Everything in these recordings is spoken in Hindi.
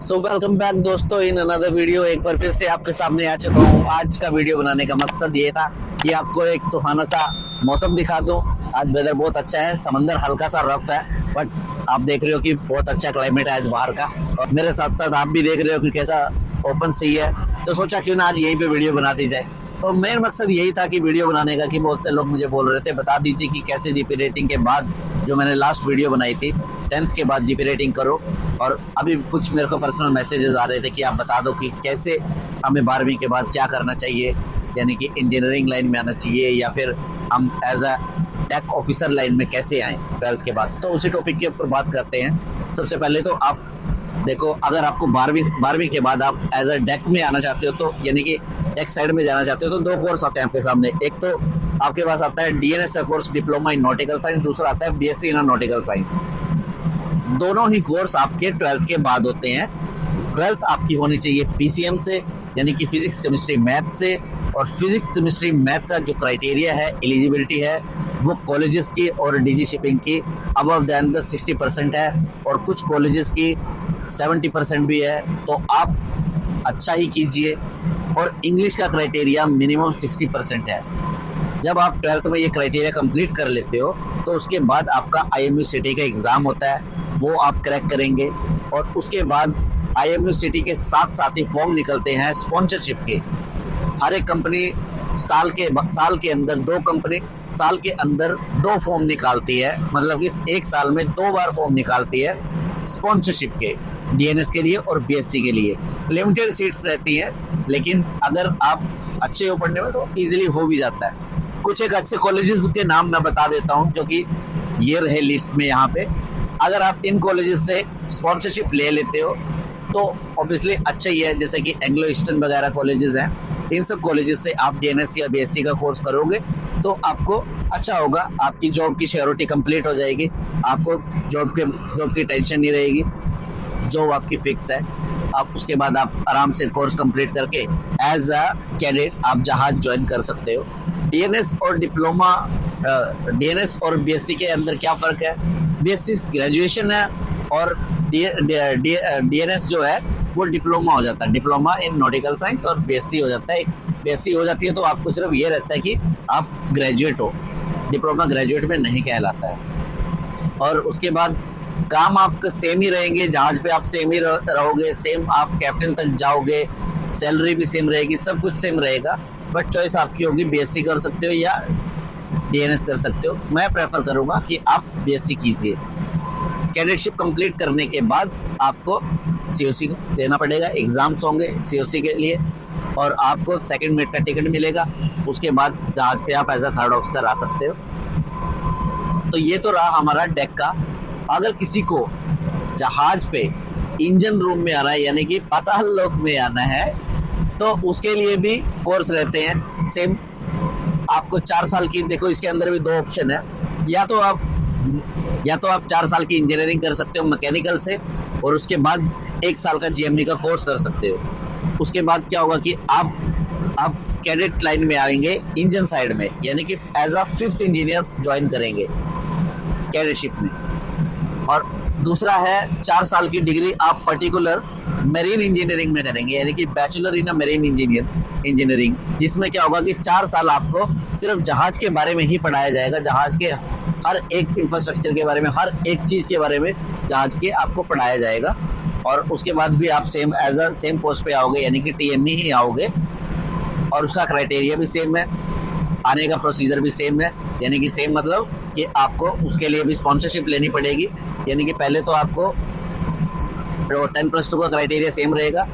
सो वेलकम बैक दोस्तों इन अनदर वीडियो। एक बार फिर से आपके सामने आ चुका हूँ। आज का वीडियो बनाने का मकसद ये था कि आपको एक सुहाना सा मौसम दिखा दूं। आज वेदर बहुत अच्छा है, समंदर हल्का सा रफ है, बट आप देख रहे हो कि बहुत अच्छा क्लाइमेट है आज बाहर का, और मेरे साथ साथ आप भी देख रहे हो कि कैसा ओपन सी है। तो सोचा क्यों ना आज यहीं पे वीडियो बना दी जाए। तो मेन मकसद यही था कि वीडियो बनाने का, कि बहुत से लोग मुझे बोल रहे थे बता दीजिए कि कैसे जीपी रेटिंग के बाद, जो मैंने लास्ट वीडियो बनाई थी 10th के बाद जीपी रेटिंग करो। और अभी कुछ मेरे को पर्सनल मैसेजेस आ रहे थे कि आप बता दो कि कैसे हमें 12वीं के बाद क्या करना चाहिए, यानी कि इंजीनियरिंग लाइन में आना चाहिए या फिर हम as a tech officer line में कैसे आए 12th के बाद। तो उसी टॉपिक के ऊपर बात करते हैं। सबसे पहले तो आप देखो, अगर आपको 12वीं के बाद आप एज अ डेक में आना चाहते हो, तो यानी कि डेक साइड में जाना चाहते हो, तो दो कोर्स आते हैं आपके सामने। एक तो आपके पास आता है डीएनएस का course, diploma in nautical science. दूसरा आता है बीएससी इन नॉटिकल साइंस। दोनों ही कोर्स आपके 12th के बाद होते हैं। 12th आपकी होनी चाहिए पीसीएम से, यानी कि फिजिक्स केमिस्ट्री मैथ से। और फिजिक्स केमिस्ट्री मैथ का जो क्राइटेरिया है, एलिजिबिलिटी है, वो कॉलेजेस की और डीजी शिपिंग की अबव दैन 60% है, और कुछ कॉलेजेस की 70% भी है। तो आप अच्छा ही कीजिए। और इंग्लिश का क्राइटेरिया मिनिमम 60% है। जब आप 12th में ये क्राइटेरिया कंप्लीट कर लेते हो, तो उसके बाद आपका आईएमयू सिटी का एग्ज़ाम होता है, वो आप क्रैक करेंगे। और उसके बाद आईएमयू सिटी के साथ साथ ही फॉर्म निकलते हैं स्पॉन्सरशिप के। हर एक कंपनी साल के अंदर दो फॉर्म निकालती है, मतलब इस एक साल में 2 बार फॉर्म निकालती है स्पॉन्सरशिप के, डीएनएस के लिए और बीएससी के लिए। लिमिटेड सीट्स रहती हैं, लेकिन अगर आप अच्छे हो पढ़ने में तो इजीली हो भी जाता है। कुछ एक अच्छे कॉलेजेस के नाम मैं बता देता हूँ, जो कि ये रहे लिस्ट में यहाँ पे। अगर आप इन कॉलेजेस से स्पॉन्सरशिप ले लेते हो तो ऑब्वियसली अच्छा ही है, जैसे कि एंग्लो ईस्टर्न वगैरह कॉलेजेस हैं। इन सब कॉलेजेस से आप डीएनएस या बीएससी का कोर्स करोगे तो आपको अच्छा होगा। आपकी जॉब की श्योरिटी कंप्लीट हो जाएगी, आपको जॉब की टेंशन नहीं रहेगी, जॉब आपकी फिक्स है। आप उसके बाद आप आराम से कोर्स कंप्लीट करके एज अ कैडेट आप जहाज ज्वाइन कर सकते हो। डीएनएस और बीएससी के अंदर क्या फ़र्क है? बीएससी ग्रेजुएशन है, और डीएनएस जो है वो डिप्लोमा हो जाता है, डिप्लोमा इन नॉटिकल साइंस। और बीएससी हो जाता है, बीएससी हो जाती है तो आपको सिर्फ ये रहता है कि आप ग्रेजुएट हो, डिप्लोमा ग्रेजुएट में नहीं कहलाता है। और उसके बाद काम आपका सेम ही रहेंगे, जहाज पे आप सेम ही रहोगे, सेम आप कैप्टन तक जाओगे, सैलरी भी सेम रहेगी, सब कुछ सेम रहेगा। बट चॉइस आपकी होगी, बीएससी कर सकते हो या डीएनएस कर सकते हो। मैं प्रेफर करूंगा कि आप बीएससी कीजिए। कैडेटशिप कंप्लीट करने के बाद आपको सीओसी देना पड़ेगा, एग्जाम्स होंगे सीओसी के लिए, और आपको सेकंड मेट का टिकट मिलेगा। उसके बाद जहाज पे आप एज अ 3rd ऑफिसर आ सकते हो। तो ये तो रहा हमारा डेक का। अगर किसी को जहाज पे इंजन रूम में आना है, यानी कि पाताल लोक में आना है, तो उसके लिए भी कोर्स रहते हैं सेम। आपको 4 साल की, देखो इसके अंदर भी 2 ऑप्शन है। या तो आप 4 साल की इंजीनियरिंग कर सकते हो मैकेनिकल से, और उसके बाद 1 साल का जीएमई का कोर्स कर सकते हो। उसके बाद क्या होगा कि आप कैडेट लाइन में आएंगे इंजन साइड में, यानी कि as a 5th engineer join करेंगे कैडेटशिप में। और दूसरा है 4 साल की डिग्री आप पर्टिकुलर मेरीन इंजीनियरिंग में करेंगे, यानी कि बैचलर इन मेरीन इंजीनियरिंग, जिसमें क्या होगा कि 4 साल आपको सिर्फ जहाज के बारे में ही पढ़ाया जाएगा। जहाज के हर एक इंफ्रास्ट्रक्चर के बारे में, हर एक चीज़ के बारे में जहाज के आपको पढ़ाया जाएगा। और उसके बाद भी आप सेम पोस्ट पे आओगे, यानी कि टीएमई ही आओगे, और उसका क्राइटेरिया भी सेम है, आने का प्रोसीजर भी सेम है। यानी कि सेम मतलब कि आपको उसके लिए भी स्पॉन्सरशिप लेनी पड़ेगी। यानी कि पहले तो आपको 10+2 का क्राइटेरिया सेम रहेगा,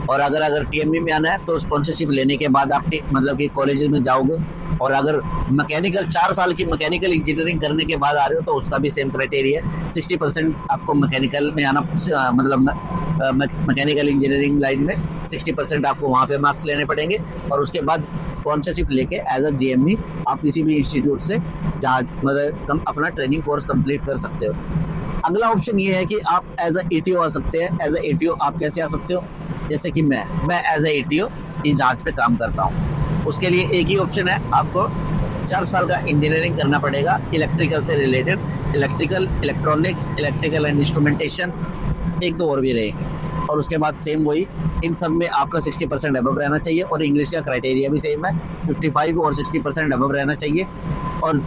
और अगर टीएमई में आना है तो स्पॉन्सरशिप लेने के बाद आप मतलब कि कॉलेज में जाओगे। और अगर मैकेनिकल 4 साल की मैकेनिकल इंजीनियरिंग करने के बाद आ रहे हो तो उसका भी सेम क्राइटेरिया है। 60% आपको मैकेनिकल में आना, मतलब मैकेनिकल इंजीनियरिंग लाइन में 60% आपको वहाँ पे मार्क्स लेने पड़ेंगे। और उसके बाद स्पॉन्सरशिप लेके एज अ जीएमई आप किसी भी इंस्टीट्यूट से मतलब अपना ट्रेनिंग कोर्स कंप्लीट कर सकते हो। अगला ऑप्शन ये है कि आप एज अ एटीओ आ सकते हैं। एज अ एटीओ आप कैसे आ सकते हो? जैसे कि मैं एज अ एटीओ इस जहाज पे काम करता हूँ। उसके लिए एक ही ऑप्शन है, आपको 4 साल का इंजीनियरिंग करना पड़ेगा इलेक्ट्रिकल से related, electrical, electronics, electrical and instrumentation, 1-2 और भी रहेंगे। और उसके बाद सेम वही, इन सब में आपका 60% अबव रहना चाहिए और इंग्लिश का क्राइटेरिया भी सेम है, 55 और 60% अबव रहना चाहिए। और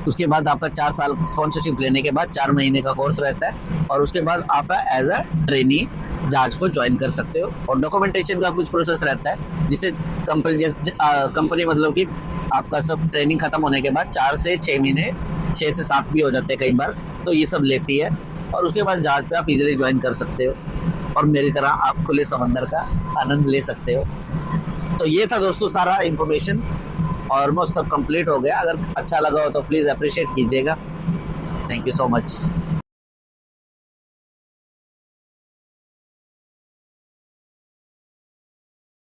उसके बाद आपका 4 साल स्पॉन्सरशिप लेने के बाद 4 महीने का कोर्स रहता है और उसके बाद आप एज अ ट्रेनी जहाज को ज्वाइन कर सकते हो। और डॉक्यूमेंटेशन का कुछ प्रोसेस रहता है जिसे कंपनी मतलब कि आपका सब ट्रेनिंग खत्म होने के बाद 4 से 6 महीने, 6 से 7 भी हो जाते हैं कई बार, तो ये सब लेती है और उसके बाद जहाज पे आप इजीली ज्वाइन कर सकते हो और मेरी तरह आप खुले समंदर का आनंद ले सकते हो। तो ये था दोस्तों सारा इंफॉर्मेशन, ऑलमोस्ट सब कंप्लीट हो गया। अगर अच्छा लगा हो तो प्लीज़ अप्रिशिएट कीजिएगा। Thank you so much.